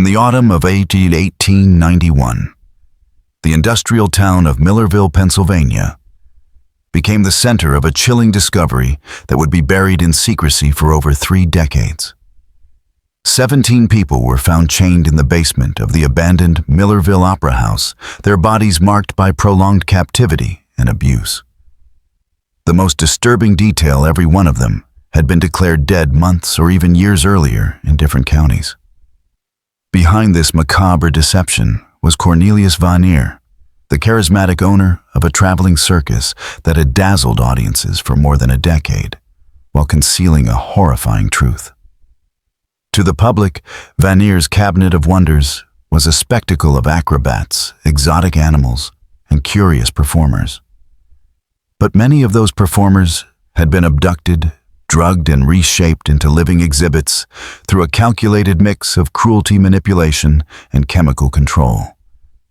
In the autumn of 1891, the industrial town of Millerville, Pennsylvania, became the center of a chilling discovery that would be buried in secrecy for over 3 decades. 17 people were found chained in the basement of the abandoned Millerville Opera House, their bodies marked by prolonged captivity and abuse. The most disturbing detail, every one of them had been declared dead months or even years earlier in different counties. Behind this macabre deception was Cornelius Vanier, the charismatic owner of a traveling circus that had dazzled audiences for more than a decade, while concealing a horrifying truth. To the public, Vanier's Cabinet of Wonders was a spectacle of acrobats, exotic animals, and curious performers. But many of those performers had been abducted, drugged, and reshaped into living exhibits through a calculated mix of cruelty, manipulation, and chemical control.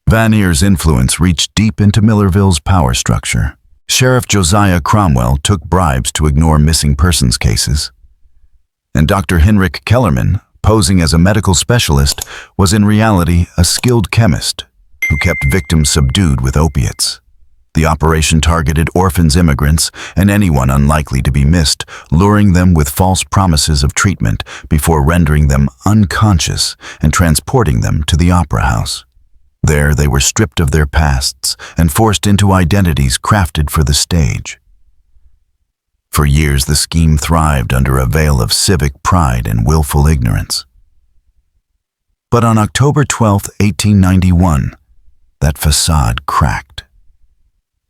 Vanier's influence reached deep into Millerville's power structure. Sheriff Josiah Cromwell took bribes to ignore missing persons cases. And Dr. Hinrich Kellerman, posing as a medical specialist, was in reality a skilled chemist who kept victims subdued with opiates. The operation targeted orphans, immigrants, and anyone unlikely to be missed, luring them with false promises of treatment before rendering them unconscious and transporting them to the opera house. There they were stripped of their pasts and forced into identities crafted for the stage. For years the scheme thrived under a veil of civic pride and willful ignorance. But on October 12, 1891, that facade cracked.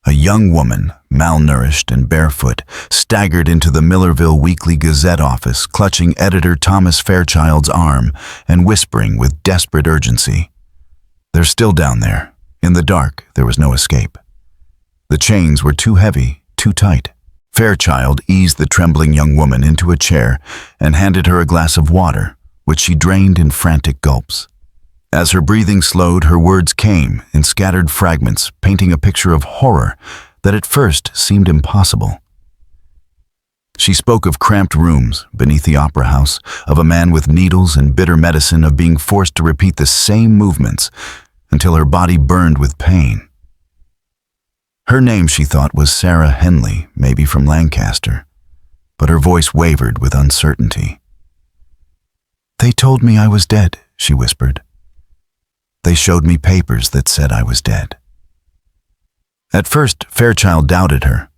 A young woman, malnourished and barefoot, staggered into the Millerville Weekly Gazette office, clutching editor Thomas Fairchild's arm and whispering with desperate urgency, "They're still down there. In the dark, there was no escape." The chains were too heavy, too tight. Fairchild eased the trembling young woman into a chair and handed her a glass of water, which she drained in frantic gulps. As her breathing slowed, her words came in scattered fragments, painting a picture of horror that at first seemed impossible. She spoke of cramped rooms beneath the opera house, of a man with needles and bitter medicine, of being forced to repeat the same movements until her body burned with pain. Her name, she thought, was Sarah Henley, maybe from Lancaster, but her voice wavered with uncertainty. "They told me I was dead," she whispered. "They showed me papers that said I was dead." At first, Fairchild doubted her.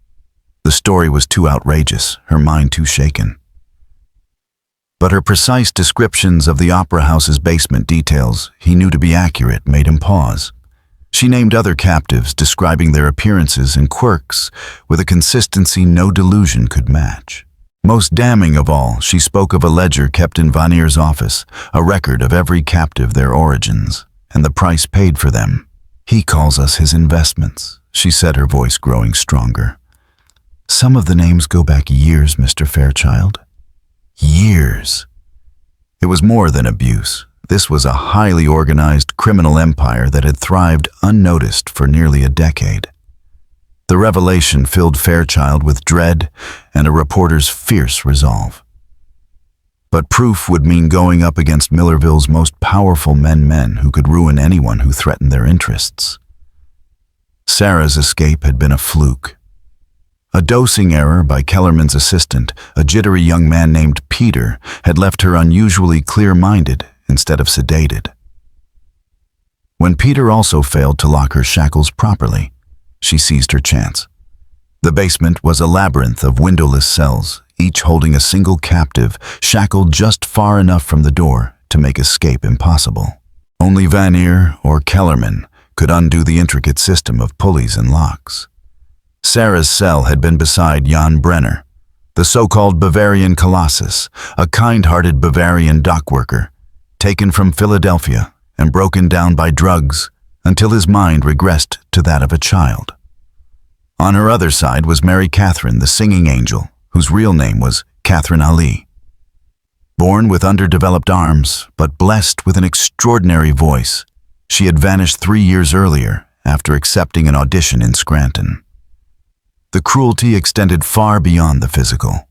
The story was too outrageous, her mind too shaken. But her precise descriptions of the opera house's basement, details he knew to be accurate, made him pause. She named other captives, describing their appearances and quirks with a consistency no delusion could match. Most damning of all, she spoke of a ledger kept in Vanier's office, a record of every captive, their origins, and the price paid for them. "He calls us his investments," she said, her voice growing stronger. "Some of the names go back years, Mr. Fairchild. Years." It was more than abuse. This was a highly organized criminal empire that had thrived unnoticed for nearly a decade. The revelation filled Fairchild with dread and a reporter's fierce resolve. But proof would mean going up against Millerville's most powerful men who could ruin anyone who threatened their interests. Sarah's escape had been a fluke. A dosing error by Kellerman's assistant, a jittery young man named Peter, had left her unusually clear-minded instead of sedated. When Peter also failed to lock her shackles properly, she seized her chance. The basement was a labyrinth of windowless cells, each holding a single captive, shackled just far enough from the door to make escape impossible. Only Vanier or Kellerman could undo the intricate system of pulleys and locks. Sarah's cell had been beside Jan Brenner, the so-called Bavarian Colossus, a kind-hearted Bavarian dockworker, taken from Philadelphia and broken down by drugs until his mind regressed to that of a child. On her other side was Mary Catherine, the singing angel, whose real name was Catherine Ali. Born with underdeveloped arms, but blessed with an extraordinary voice, she had vanished 3 years earlier after accepting an audition in Scranton. The cruelty extended far beyond the physical.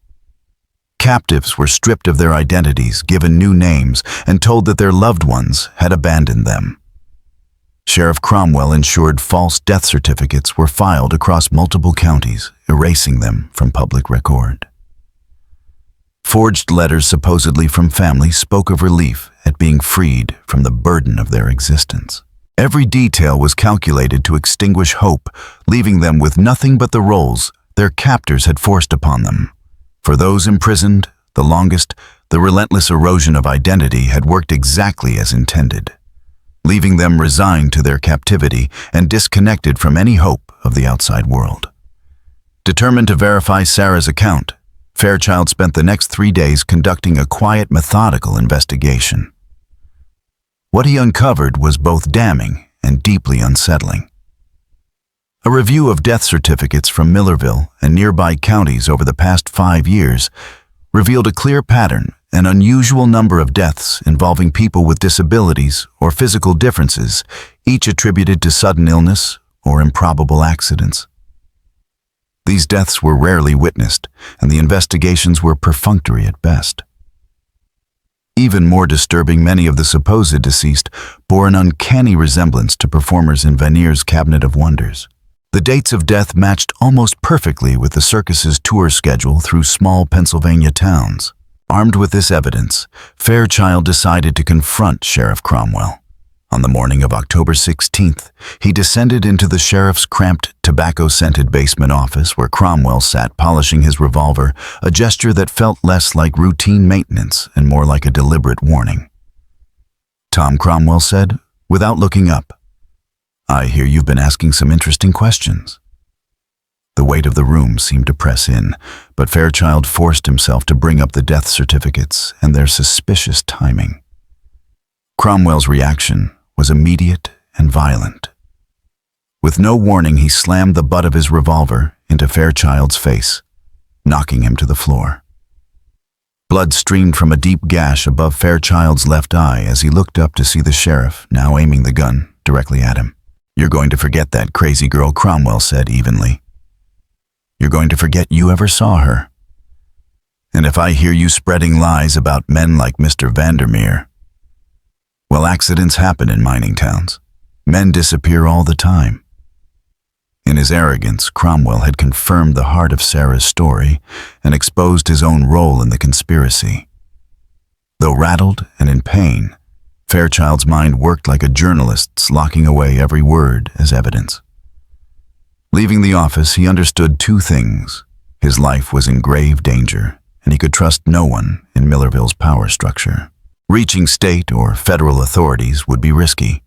Captives were stripped of their identities, given new names, and told that their loved ones had abandoned them. Sheriff Cromwell ensured false death certificates were filed across multiple counties, erasing them from public record. Forged letters supposedly from families spoke of relief at being freed from the burden of their existence. Every detail was calculated to extinguish hope, leaving them with nothing but the roles their captors had forced upon them. For those imprisoned, the longest, the relentless erosion of identity had worked exactly as intended, leaving them resigned to their captivity and disconnected from any hope of the outside world. Determined to verify Sarah's account, Fairchild spent the next 3 days conducting a quiet, methodical investigation. What he uncovered was both damning and deeply unsettling. A review of death certificates from Millerville and nearby counties over the past 5 years revealed a clear pattern: an unusual number of deaths involving people with disabilities or physical differences, each attributed to sudden illness or improbable accidents. These deaths were rarely witnessed, and the investigations were perfunctory at best. Even more disturbing, many of the supposed deceased bore an uncanny resemblance to performers in Vanier's Cabinet of Wonders. The dates of death matched almost perfectly with the circus's tour schedule through small Pennsylvania towns. Armed with this evidence, Fairchild decided to confront Sheriff Cromwell. On the morning of October 16th, he descended into the sheriff's cramped, tobacco-scented basement office where Cromwell sat polishing his revolver, a gesture that felt less like routine maintenance and more like a deliberate warning. "Tom," Cromwell said, without looking up, "I hear you've been asking some interesting questions." The weight of the room seemed to press in, but Fairchild forced himself to bring up the death certificates and their suspicious timing. Cromwell's reaction was immediate and violent. With no warning, he slammed the butt of his revolver into Fairchild's face, knocking him to the floor. Blood streamed from a deep gash above Fairchild's left eye as he looked up to see the sheriff, now aiming the gun directly at him. "You're going to forget that crazy girl," Cromwell said evenly. "You're going to forget you ever saw her. And if I hear you spreading lies about men like Mr. Vandermeer, well, accidents happen in mining towns. Men disappear all the time." In his arrogance, Cromwell had confirmed the heart of Sarah's story and exposed his own role in the conspiracy. Though rattled and in pain, Fairchild's mind worked like a journalist's, locking away every word as evidence. Leaving the office, he understood 2 things. His life was in grave danger, and he could trust no one in Millerville's power structure. Reaching state or federal authorities would be risky.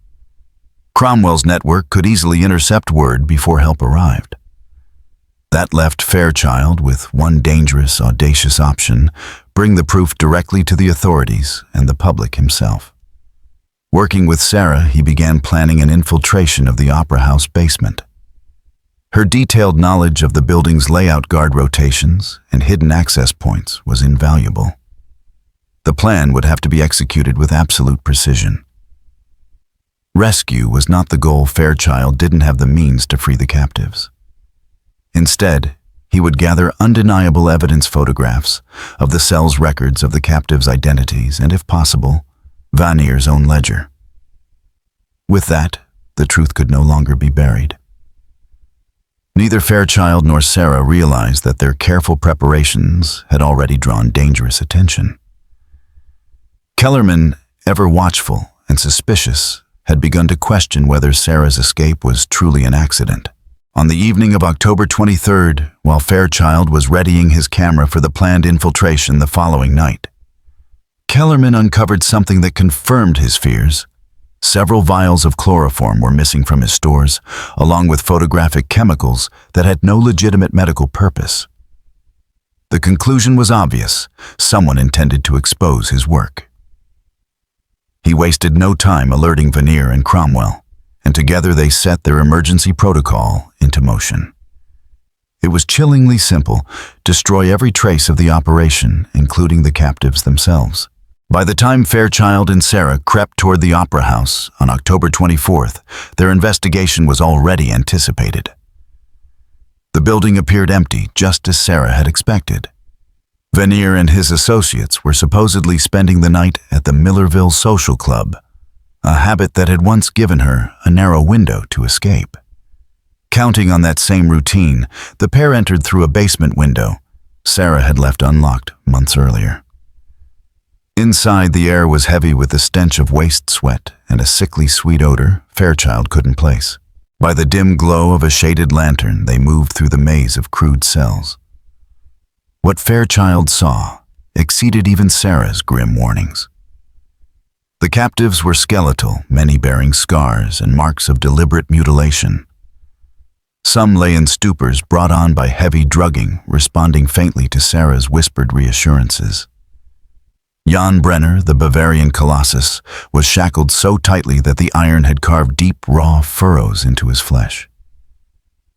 Cromwell's network could easily intercept word before help arrived. That left Fairchild with one dangerous, audacious option: bring the proof directly to the authorities and the public himself. Working with Sarah, he began planning an infiltration of the Opera House basement. Her detailed knowledge of the building's layout, guard rotations, and hidden access points was invaluable. The plan would have to be executed with absolute precision. Rescue was not the goal. Fairchild didn't have the means to free the captives. Instead, he would gather undeniable evidence, photographs of the cell's records of the captives' identities, and if possible, Vanier's own ledger. With that, the truth could no longer be buried. Neither Fairchild nor Sarah realized that their careful preparations had already drawn dangerous attention. Kellerman, ever watchful and suspicious, had begun to question whether Sarah's escape was truly an accident. On the evening of October 23rd, while Fairchild was readying his camera for the planned infiltration the following night, Kellerman uncovered something that confirmed his fears. Several vials of chloroform were missing from his stores, along with photographic chemicals that had no legitimate medical purpose. The conclusion was obvious: someone intended to expose his work. He wasted no time alerting Vanier and Cromwell, and together they set their emergency protocol into motion. It was chillingly simple: destroy every trace of the operation, including the captives themselves. By the time Fairchild and Sarah crept toward the Opera House on October 24th, their investigation was already anticipated. The building appeared empty, just as Sarah had expected. Vanier and his associates were supposedly spending the night at the Millerville Social Club, a habit that had once given her a narrow window to escape. Counting on that same routine, the pair entered through a basement window Sarah had left unlocked months earlier. Inside, the air was heavy with the stench of waste sweat and a sickly sweet odor Fairchild couldn't place. By the dim glow of a shaded lantern, they moved through the maze of crude cells. What Fairchild saw exceeded even Sarah's grim warnings. The captives were skeletal, many bearing scars and marks of deliberate mutilation. Some lay in stupors brought on by heavy drugging, responding faintly to Sarah's whispered reassurances. Jan Brenner, the Bavarian colossus, was shackled so tightly that the iron had carved deep, raw furrows into his flesh.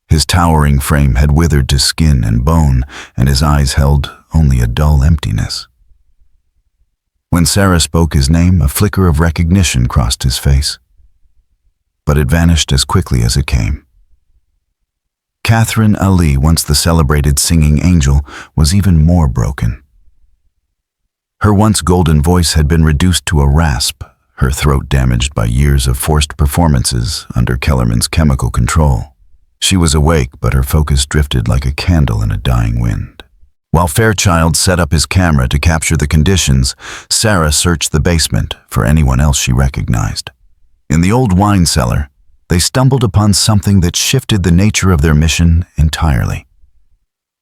His towering frame had withered to skin and bone, and his eyes held only a dull emptiness. When Sarah spoke his name, a flicker of recognition crossed his face, but it vanished as quickly as it came. Catherine Ali, once the celebrated singing angel, was even more broken. Her once golden voice had been reduced to a rasp, her throat damaged by years of forced performances under Kellerman's chemical control. She was awake, but her focus drifted like a candle in a dying wind. While Fairchild set up his camera to capture the conditions, Sarah searched the basement for anyone else she recognized. In the old wine cellar, they stumbled upon something that shifted the nature of their mission entirely.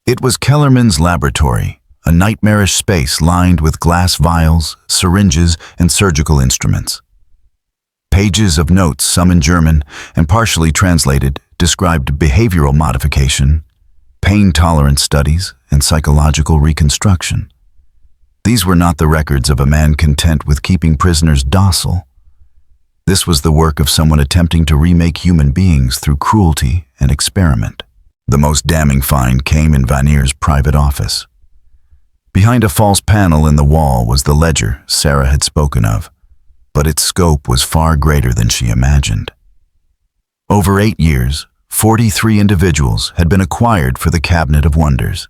It was Kellerman's laboratory, a nightmarish space lined with glass vials, syringes, and surgical instruments. Pages of notes, some in German and partially translated, described behavioral modification, pain tolerance studies, and psychological reconstruction. These were not the records of a man content with keeping prisoners docile. This was the work of someone attempting to remake human beings through cruelty and experiment. The most damning find came in Vanier's private office. Behind a false panel in the wall was the ledger Sarah had spoken of, but its scope was far greater than she imagined. Over 8 years, 43 individuals had been acquired for the Cabinet of Wonders.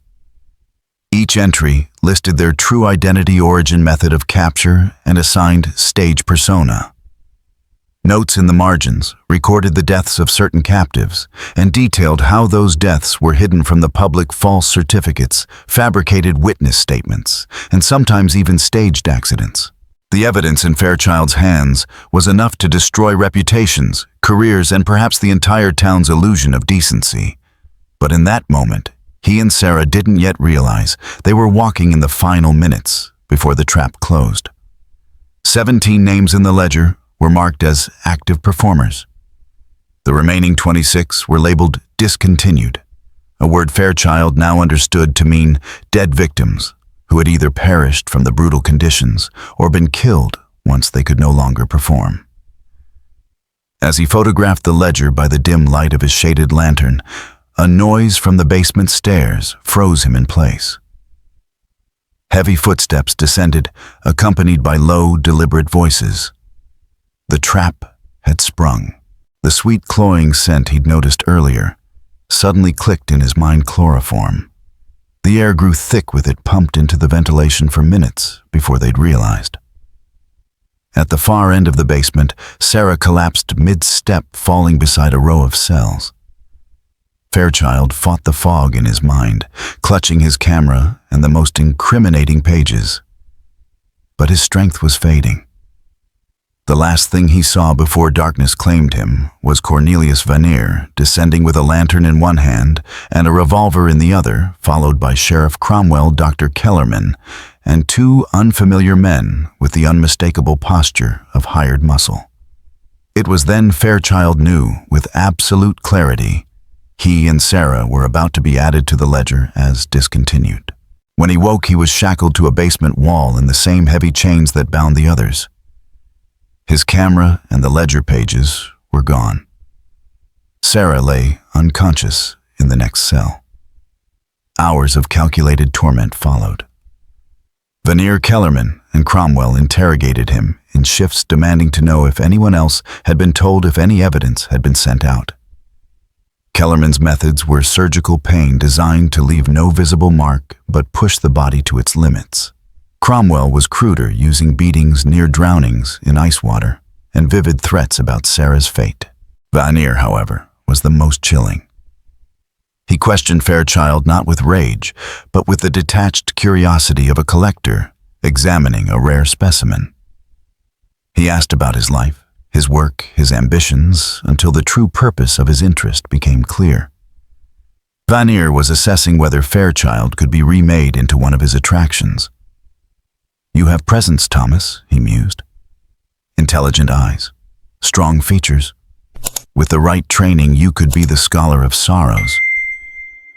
Each entry listed their true identity, origin, method of capture, and assigned stage persona. Notes in the margins recorded the deaths of certain captives and detailed how those deaths were hidden from the public. False certificates, fabricated witness statements, and sometimes even staged accidents. The evidence in Fairchild's hands was enough to destroy reputations, careers, and perhaps the entire town's illusion of decency. But in that moment, he and Sarah didn't yet realize they were walking in the final minutes before the trap closed. 17 names in the ledger were marked as active performers. The remaining 26 were labeled discontinued, a word Fairchild now understood to mean dead victims who had either perished from the brutal conditions or been killed once they could no longer perform. As he photographed the ledger by the dim light of his shaded lantern, a noise from the basement stairs froze him in place. Heavy footsteps descended, accompanied by low, deliberate voices. The trap had sprung. The sweet cloying scent he'd noticed earlier suddenly clicked in his mind. Chloroform. The air grew thick with it, pumped into the ventilation for minutes before they'd realized. At the far end of the basement, Sarah collapsed mid-step, falling beside a row of cells. Fairchild fought the fog in his mind, clutching his camera and the most incriminating pages. But his strength was fading. The last thing he saw before darkness claimed him was Cornelius Vanier descending with a lantern in one hand and a revolver in the other, followed by Sheriff Cromwell, Dr. Kellerman, and 2 unfamiliar men with the unmistakable posture of hired muscle. It was then Fairchild knew with absolute clarity he and Sarah were about to be added to the ledger as discontinued. When he woke, he was shackled to a basement wall in the same heavy chains that bound the others. His camera and the ledger pages were gone. Sarah lay unconscious in the next cell. Hours of calculated torment followed. Vanier, Kellerman, and Cromwell interrogated him in shifts, demanding to know if anyone else had been told, if any evidence had been sent out. Kellerman's methods were surgical pain designed to leave no visible mark but push the body to its limits. Cromwell was cruder, using beatings near drownings in ice water and vivid threats about Sarah's fate. Vanier, however, was the most chilling. He questioned Fairchild not with rage, but with the detached curiosity of a collector examining a rare specimen. He asked about his life, his work, his ambitions, until the true purpose of his interest became clear. Vanier was assessing whether Fairchild could be remade into one of his attractions. "You have presence, Thomas," he mused. "Intelligent eyes, strong features. With the right training, you could be the scholar of sorrows,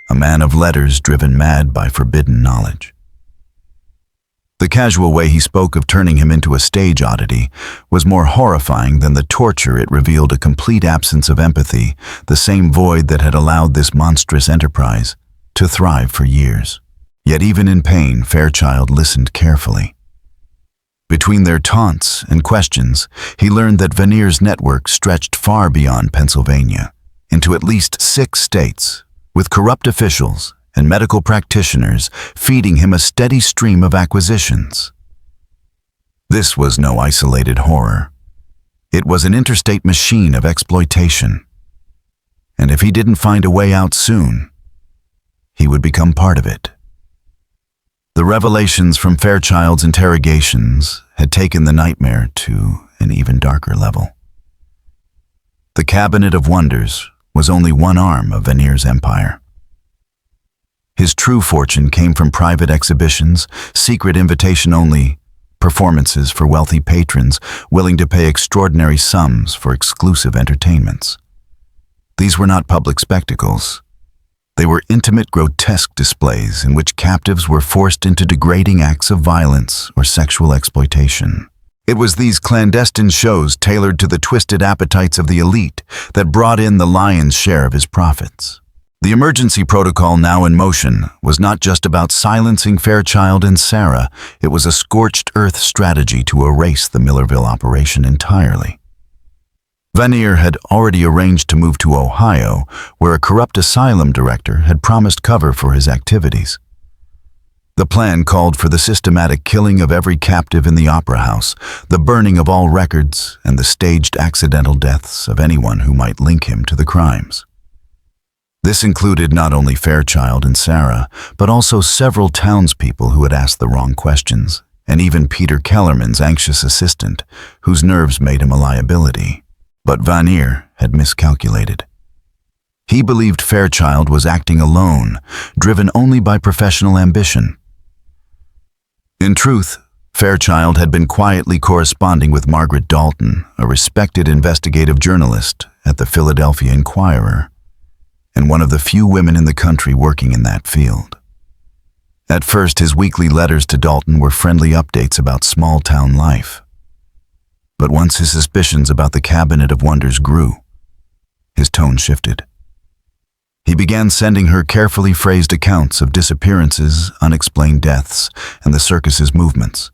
a man of letters driven mad by forbidden knowledge." The casual way he spoke of turning him into a stage oddity was more horrifying than the torture it revealed, a complete absence of empathy, the same void that had allowed this monstrous enterprise to thrive for years. Yet even in pain, Fairchild listened carefully. Between their taunts and questions, he learned that Vanier's network stretched far beyond Pennsylvania, into at least 6 states, with corrupt officials and medical practitioners feeding him a steady stream of acquisitions. This was no isolated horror. It was an interstate machine of exploitation. And if he didn't find a way out soon, he would become part of it. The revelations from Fairchild's interrogations had taken the nightmare to an even darker level. The Cabinet of Wonders was only one arm of Vanier's empire. His true fortune came from private exhibitions, secret invitation-only performances for wealthy patrons willing to pay extraordinary sums for exclusive entertainments. These were not public spectacles. They were intimate, grotesque displays in which captives were forced into degrading acts of violence or sexual exploitation. It was these clandestine shows tailored to the twisted appetites of the elite that brought in the lion's share of his profits. The emergency protocol now in motion was not just about silencing Fairchild and Sarah, it was a scorched earth strategy to erase the Millerville operation entirely. Vanier had already arranged to move to Ohio, where a corrupt asylum director had promised cover for his activities. The plan called for the systematic killing of every captive in the opera house, the burning of all records, and the staged accidental deaths of anyone who might link him to the crimes. This included not only Fairchild and Sarah, but also several townspeople who had asked the wrong questions, and even Peter Kellerman's anxious assistant, whose nerves made him a liability. But Vanier had miscalculated. He believed Fairchild was acting alone, driven only by professional ambition. In truth, Fairchild had been quietly corresponding with Margaret Dalton, a respected investigative journalist at the Philadelphia Inquirer, and one of the few women in the country working in that field. At first, his weekly letters to Dalton were friendly updates about small-town life. But once his suspicions about the Cabinet of Wonders grew, his tone shifted. He began sending her carefully phrased accounts of disappearances, unexplained deaths, and the circus's movements.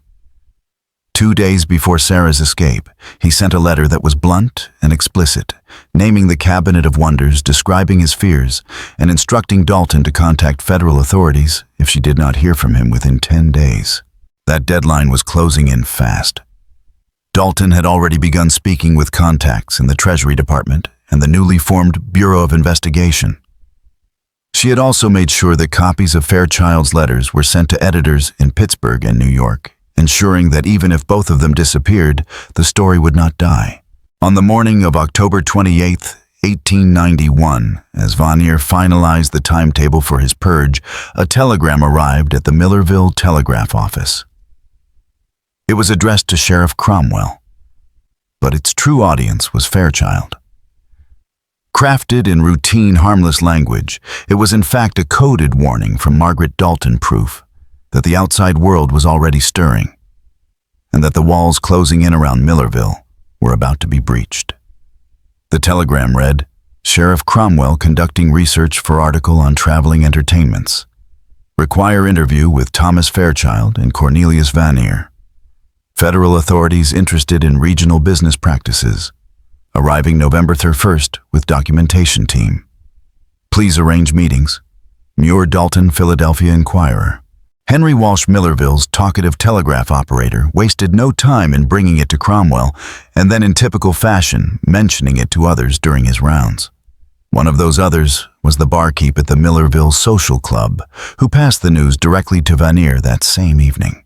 2 days before Sarah's escape, he sent a letter that was blunt and explicit, naming the Cabinet of Wonders, describing his fears, and instructing Dalton to contact federal authorities if she did not hear from him within 10 days. That deadline was closing in fast. Dalton had already begun speaking with contacts in the Treasury Department and the newly formed Bureau of Investigation. She had also made sure that copies of Fairchild's letters were sent to editors in Pittsburgh and New York, ensuring that even if both of them disappeared, the story would not die. On the morning of October 28, 1891, as Vanier finalized the timetable for his purge, a telegram arrived at the Millerville Telegraph Office. It was addressed to Sheriff Cromwell, but its true audience was Fairchild. Crafted in routine, harmless language, it was in fact a coded warning from Margaret Dalton, proof that the outside world was already stirring, and that the walls closing in around Millerville were about to be breached. The telegram read, "Sheriff Cromwell conducting research for article on traveling entertainments. Require interview with Thomas Fairchild and Cornelius Vanier. Federal authorities interested in regional business practices. Arriving November 31st with documentation team." Please arrange meetings. Muir Dalton, Philadelphia Inquirer. Henry Walsh Millerville's talkative telegraph operator wasted no time in bringing it to Cromwell, and then in typical fashion, mentioning it to others during his rounds. One of those others was the barkeep at the Millerville Social Club, who passed the news directly to Vanier that same evening.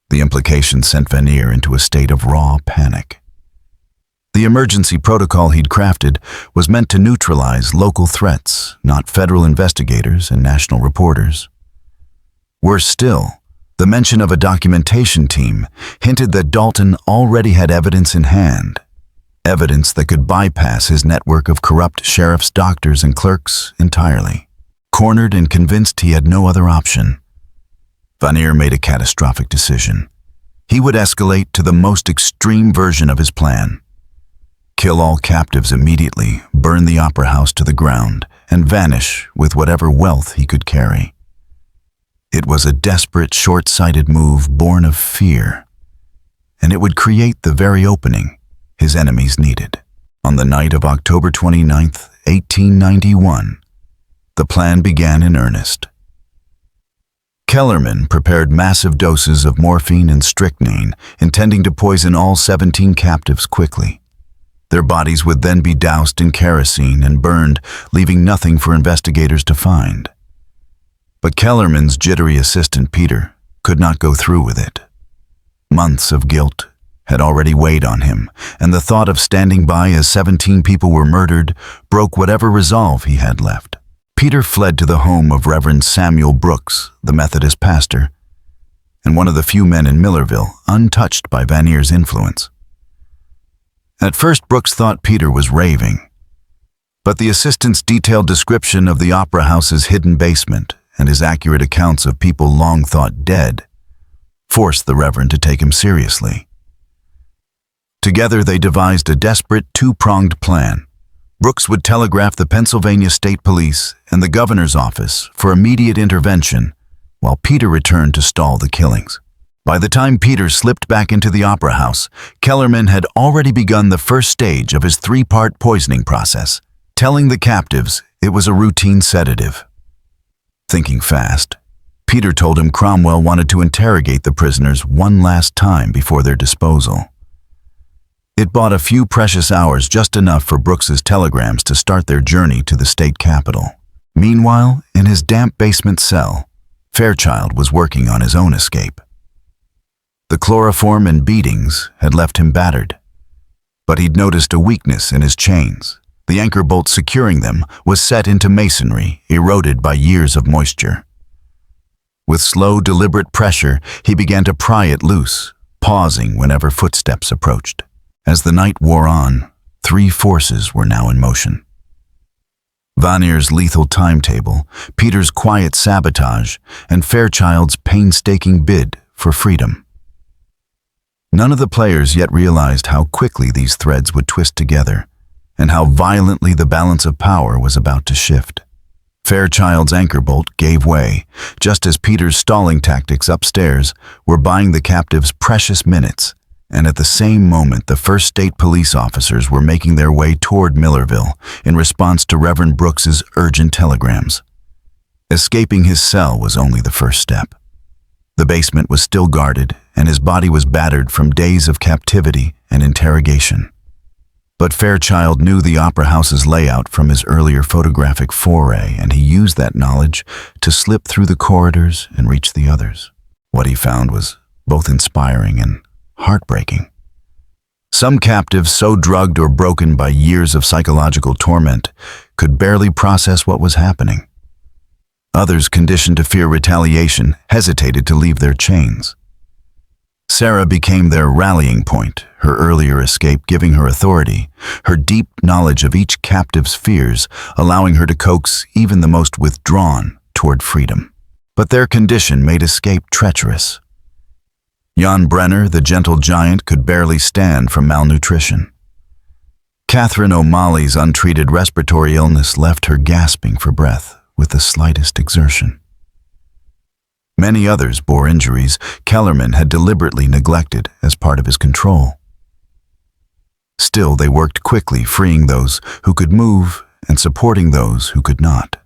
The implication sent Vanier into a state of raw panic. The emergency protocol he'd crafted was meant to neutralize local threats, not federal investigators and national reporters. Worse still, the mention of a documentation team hinted that Dalton already had evidence in hand, evidence that could bypass his network of corrupt sheriff's doctors and clerks entirely. Cornered and convinced he had no other option, Vanier made a catastrophic decision. He would escalate to the most extreme version of his plan. Kill all captives immediately, burn the opera house to the ground, and vanish with whatever wealth he could carry. It was a desperate, short-sighted move born of fear, and it would create the very opening his enemies needed. On the night of October 29th, 1891, the plan began in earnest. Kellerman prepared massive doses of morphine and strychnine, intending to poison all 17 captives quickly. Their bodies would then be doused in kerosene and burned, leaving nothing for investigators to find. But Kellerman's jittery assistant, Peter, could not go through with it. Months of guilt had already weighed on him, and the thought of standing by as 17 people were murdered broke whatever resolve he had left. Peter fled to the home of Reverend Samuel Brooks, the Methodist pastor, and one of the few men in Millerville untouched by Vanier's influence. At first, Brooks thought Peter was raving, but the assistant's detailed description of the opera house's hidden basement and his accurate accounts of people long thought dead forced the Reverend to take him seriously. Together, they devised a desperate two-pronged plan. Brooks would telegraph the Pennsylvania State Police and the governor's office for immediate intervention, while Peter returned to stall the killings. By the time Peter slipped back into the opera house, Kellerman had already begun the first stage of his three-part poisoning process, telling the captives it was a routine sedative. Thinking fast, Peter told him Cromwell wanted to interrogate the prisoners one last time before their disposal. It bought a few precious hours, just enough for Brooks's telegrams to start their journey to the state capitol. Meanwhile, in his damp basement cell, Fairchild was working on his own escape. The chloroform and beatings had left him battered, but he'd noticed a weakness in his chains. The anchor bolt securing them was set into masonry, eroded by years of moisture. With slow, deliberate pressure, he began to pry it loose, pausing whenever footsteps approached. As the night wore on, three forces were now in motion. Vanier's lethal timetable, Peter's quiet sabotage, and Fairchild's painstaking bid for freedom. None of the players yet realized how quickly these threads would twist together, and how violently the balance of power was about to shift. Fairchild's anchor bolt gave way, just as Peter's stalling tactics upstairs were buying the captives precious minutes, and at the same moment the first state police officers were making their way toward Millerville in response to Reverend Brooks's urgent telegrams. Escaping his cell was only the first step. The basement was still guarded, and his body was battered from days of captivity and interrogation. But Fairchild knew the opera house's layout from his earlier photographic foray, and he used that knowledge to slip through the corridors and reach the others. What he found was both inspiring and heartbreaking. Some captives, so drugged or broken by years of psychological torment, could barely process what was happening. Others, conditioned to fear retaliation, hesitated to leave their chains. Sarah became their rallying point, her earlier escape giving her authority, her deep knowledge of each captive's fears, allowing her to coax even the most withdrawn toward freedom. But their condition made escape treacherous. Jan Brenner, the gentle giant, could barely stand from malnutrition. Catherine O'Malley's untreated respiratory illness left her gasping for breath with the slightest exertion. Many others bore injuries Kellerman had deliberately neglected as part of his control. Still, they worked quickly, freeing those who could move and supporting those who could not.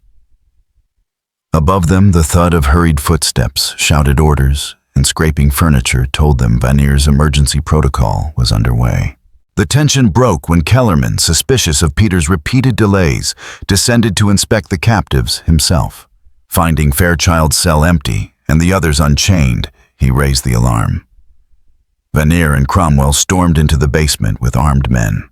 Above them, the thud of hurried footsteps shouted orders, and scraping furniture told them Vanier's emergency protocol was underway. The tension broke when Kellerman, suspicious of Peter's repeated delays, descended to inspect the captives himself. Finding Fairchild's cell empty and the others unchained, he raised the alarm. Vanier and Cromwell stormed into the basement with armed men.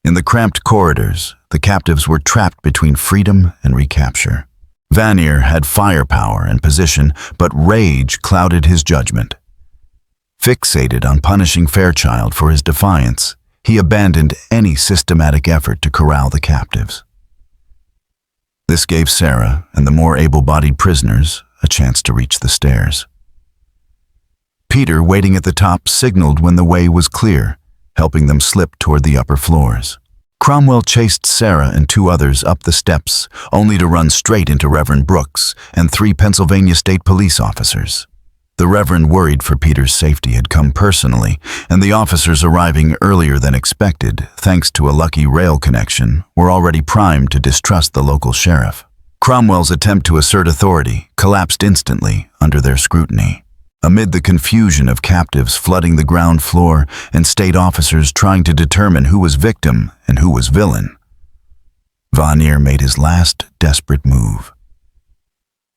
In the cramped corridors, the captives were trapped between freedom and recapture. Vanier had firepower and position, but rage clouded his judgment. Fixated on punishing Fairchild for his defiance, he abandoned any systematic effort to corral the captives. This gave Sarah and the more able-bodied prisoners a chance to reach the stairs. Peter, waiting at the top, signaled when the way was clear, helping them slip toward the upper floors. Cromwell chased Sarah and two others up the steps, only to run straight into Reverend Brooks and 3 Pennsylvania State Police officers. The Reverend, worried for Peter's safety, had come personally, and the officers arriving earlier than expected, thanks to a lucky rail connection, were already primed to distrust the local sheriff. Cromwell's attempt to assert authority collapsed instantly under their scrutiny. Amid the confusion of captives flooding the ground floor and state officers trying to determine who was victim and who was villain, Vanier made his last desperate move.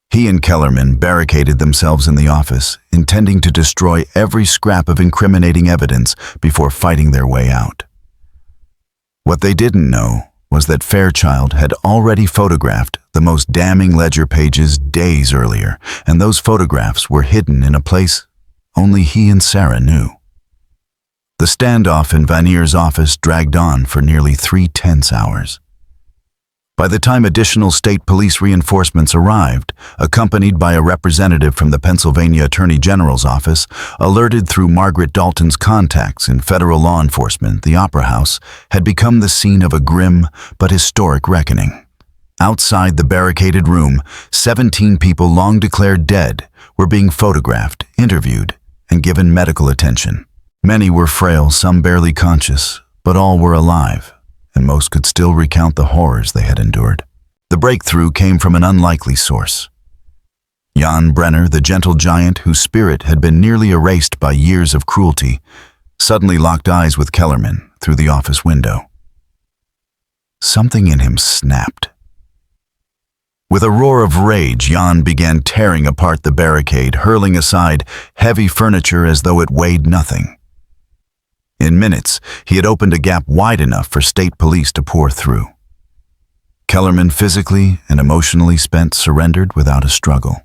He and Kellerman barricaded themselves in the office, intending to destroy every scrap of incriminating evidence before fighting their way out. What they didn't know was that Fairchild had already photographed the most damning ledger pages days earlier, and those photographs were hidden in a place only he and Sarah knew. The standoff in Vanier's office dragged on for nearly 3 tense hours. By the time additional state police reinforcements arrived, accompanied by a representative from the Pennsylvania Attorney General's office, alerted through Margaret Dalton's contacts in federal law enforcement, the Opera House had become the scene of a grim but historic reckoning. Outside the barricaded room, 17 people long declared dead were being photographed, interviewed, and given medical attention. Many were frail, some barely conscious, but all were alive, and most could still recount the horrors they had endured. The breakthrough came from an unlikely source. Jan Brenner, the gentle giant whose spirit had been nearly erased by years of cruelty, suddenly locked eyes with Kellerman through the office window. Something in him snapped. With a roar of rage, Jan began tearing apart the barricade, hurling aside heavy furniture as though it weighed nothing. In minutes, he had opened a gap wide enough for state police to pour through. Kellerman, physically and emotionally spent, surrendered without a struggle.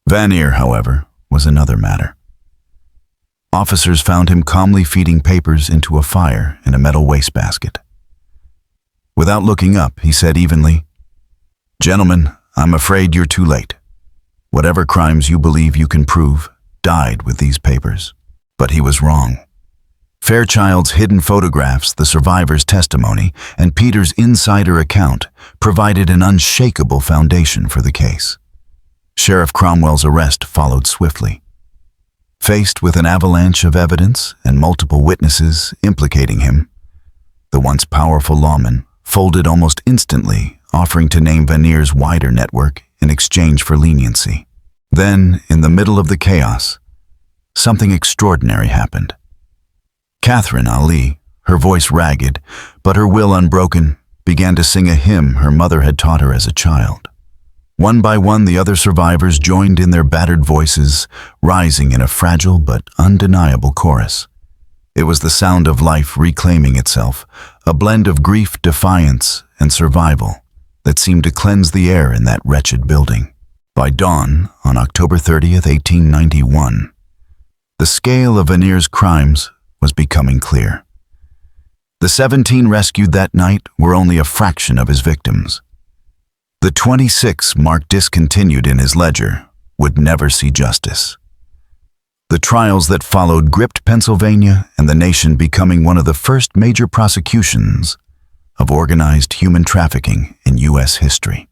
Vanier, however, was another matter. Officers found him calmly feeding papers into a fire in a metal wastebasket. Without looking up, he said evenly, "Gentlemen, I'm afraid you're too late. Whatever crimes you believe you can prove died with these papers." But he was wrong. Fairchild's hidden photographs, the survivors' testimony, and Peter's insider account provided an unshakable foundation for the case. Sheriff Cromwell's arrest followed swiftly. Faced with an avalanche of evidence and multiple witnesses implicating him, the once powerful lawman folded almost instantly, offering to name Vanier's wider network in exchange for leniency. Then, in the middle of the chaos, something extraordinary happened. Catherine Ali, her voice ragged, but her will unbroken, began to sing a hymn her mother had taught her as a child. One by one, the other survivors joined in their battered voices, rising in a fragile but undeniable chorus. It was the sound of life reclaiming itself, a blend of grief, defiance, and survival that seemed to cleanse the air in that wretched building. By dawn, on October 30th, 1891, the scale of Vanier's crimes was becoming clear. The 17 rescued that night were only a fraction of his victims. The 26 marked discontinued in his ledger would never see justice. The trials that followed gripped Pennsylvania and the nation, becoming one of the first major prosecutions of organized human trafficking in U.S. history.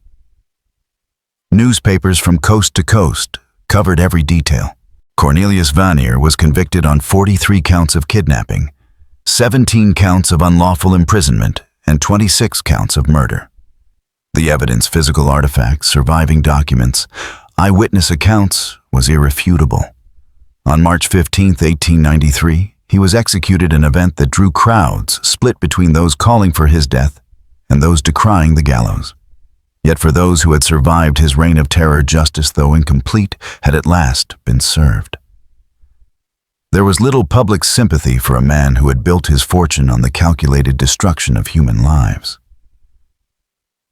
Newspapers from coast to coast covered every detail. Cornelius Vanier was convicted on 43 counts of kidnapping, 17 counts of unlawful imprisonment, and 26 counts of murder. The evidence, physical artifacts, surviving documents, eyewitness accounts, was irrefutable. On March 15, 1893, he was executed in an event that drew crowds split between those calling for his death and those decrying the gallows. Yet for those who had survived his reign of terror, justice, though incomplete, had at last been served. There was little public sympathy for a man who had built his fortune on the calculated destruction of human lives.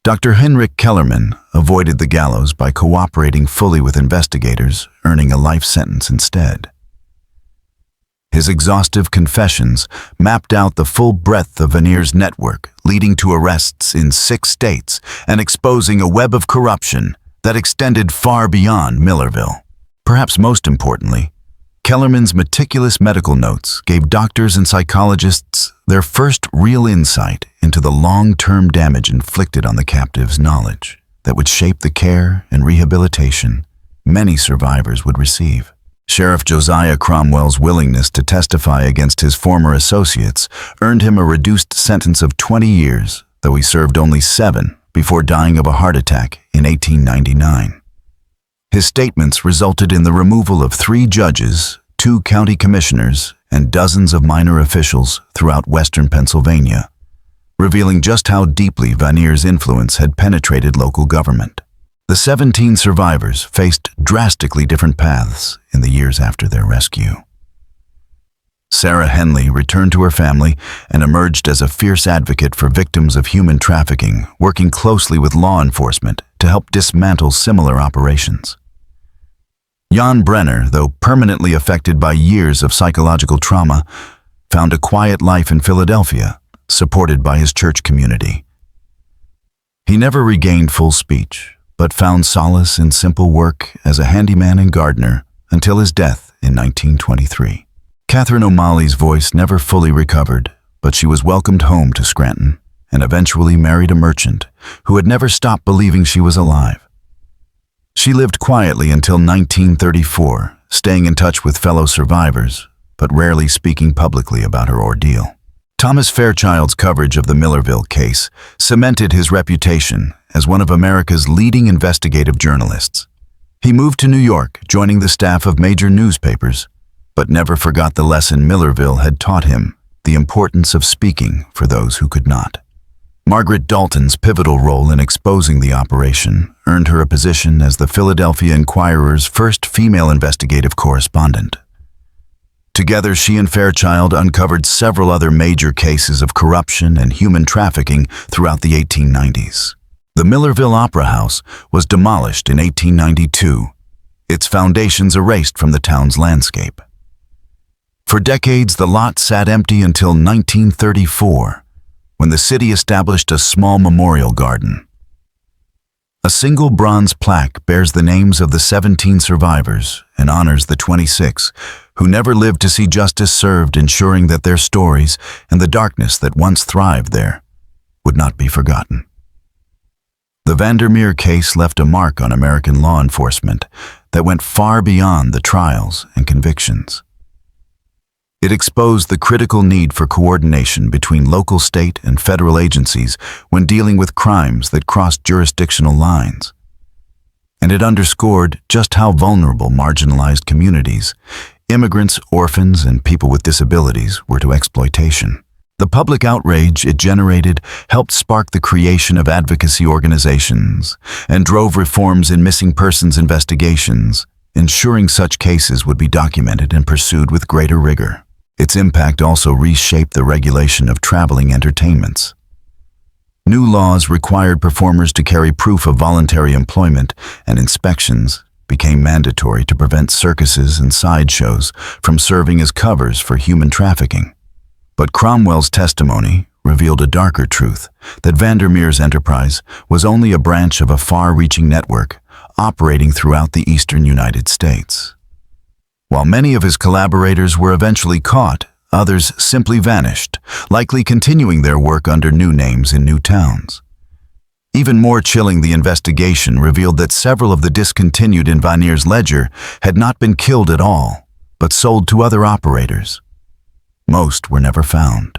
Dr. Heinrich Kellerman avoided the gallows by cooperating fully with investigators, earning a life sentence instead. His exhaustive confessions mapped out the full breadth of Vanier's network, leading to arrests in 6 states and exposing a web of corruption that extended far beyond Millerville. Perhaps most importantly, Kellerman's meticulous medical notes gave doctors and psychologists their first real insight into the long-term damage inflicted on the captive's knowledge that would shape the care and rehabilitation many survivors would receive. Sheriff Josiah Cromwell's willingness to testify against his former associates earned him a reduced sentence of 20 years, though he served only 7 before dying of a heart attack in 1899. His statements resulted in the removal of 3 judges, 2 county commissioners, and dozens of minor officials throughout western Pennsylvania, revealing just how deeply Vanier's influence had penetrated local government. The 17 survivors faced drastically different paths in the years after their rescue. Sarah Henley returned to her family and emerged as a fierce advocate for victims of human trafficking, working closely with law enforcement to help dismantle similar operations. Jan Brenner, though permanently affected by years of psychological trauma, found a quiet life in Philadelphia, supported by his church community. He never regained full speech, but found solace in simple work as a handyman and gardener until his death in 1923. Catherine O'Malley's voice never fully recovered, but she was welcomed home to Scranton and eventually married a merchant who had never stopped believing she was alive. She lived quietly until 1934, staying in touch with fellow survivors, but rarely speaking publicly about her ordeal. Thomas Fairchild's coverage of the Millerville case cemented his reputation as one of America's leading investigative journalists. He moved to New York, joining the staff of major newspapers, but never forgot the lesson Millerville had taught him, the importance of speaking for those who could not. Margaret Dalton's pivotal role in exposing the operation earned her a position as the Philadelphia Inquirer's first female investigative correspondent. Together, she and Fairchild uncovered several other major cases of corruption and human trafficking throughout the 1890s. The Millerville Opera House was demolished in 1892, its foundations erased from the town's landscape. For decades, the lot sat empty until 1934, when the city established a small memorial garden. A single bronze plaque bears the names of the 17 survivors and honors the 26 who never lived to see justice served, ensuring that their stories and the darkness that once thrived there would not be forgotten. The Vandermeer case left a mark on American law enforcement that went far beyond the trials and convictions. It exposed the critical need for coordination between local, state, and federal agencies when dealing with crimes that crossed jurisdictional lines. And it underscored just how vulnerable marginalized communities, immigrants, orphans, and people with disabilities were to exploitation. The public outrage it generated helped spark the creation of advocacy organizations and drove reforms in missing persons investigations, ensuring such cases would be documented and pursued with greater rigor. Its impact also reshaped the regulation of traveling entertainments. New laws required performers to carry proof of voluntary employment, and inspections became mandatory to prevent circuses and sideshows from serving as covers for human trafficking. But Cromwell's testimony revealed a darker truth, that Vandermeer's enterprise was only a branch of a far-reaching network operating throughout the eastern United States. While many of his collaborators were eventually caught, others simply vanished, likely continuing their work under new names in new towns. Even more chilling, the investigation revealed that several of the discontinued in Vanier's ledger had not been killed at all, but sold to other operators. Most were never found.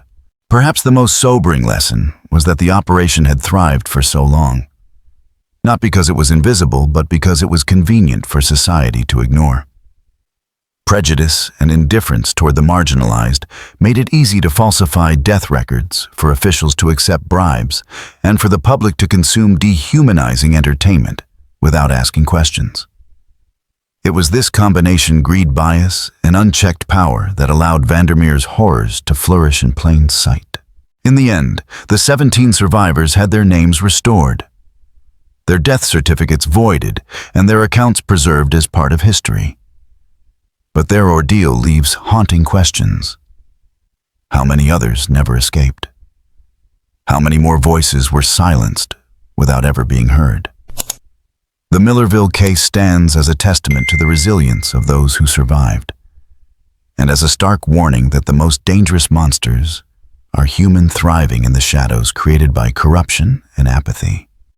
Perhaps the most sobering lesson was that the operation had thrived for so long. Not because it was invisible, but because it was convenient for society to ignore. Prejudice and indifference toward the marginalized made it easy to falsify death records, for officials to accept bribes, and for the public to consume dehumanizing entertainment without asking questions. It was this combination, greed, bias, and unchecked power, that allowed Vandermeer's horrors to flourish in plain sight. In the end, the 17 survivors had their names restored, their death certificates voided, and their accounts preserved as part of history. But their ordeal leaves haunting questions. How many others never escaped? How many more voices were silenced without ever being heard? The Millerville case stands as a testament to the resilience of those who survived, and as a stark warning that the most dangerous monsters are human, thriving in the shadows created by corruption and apathy.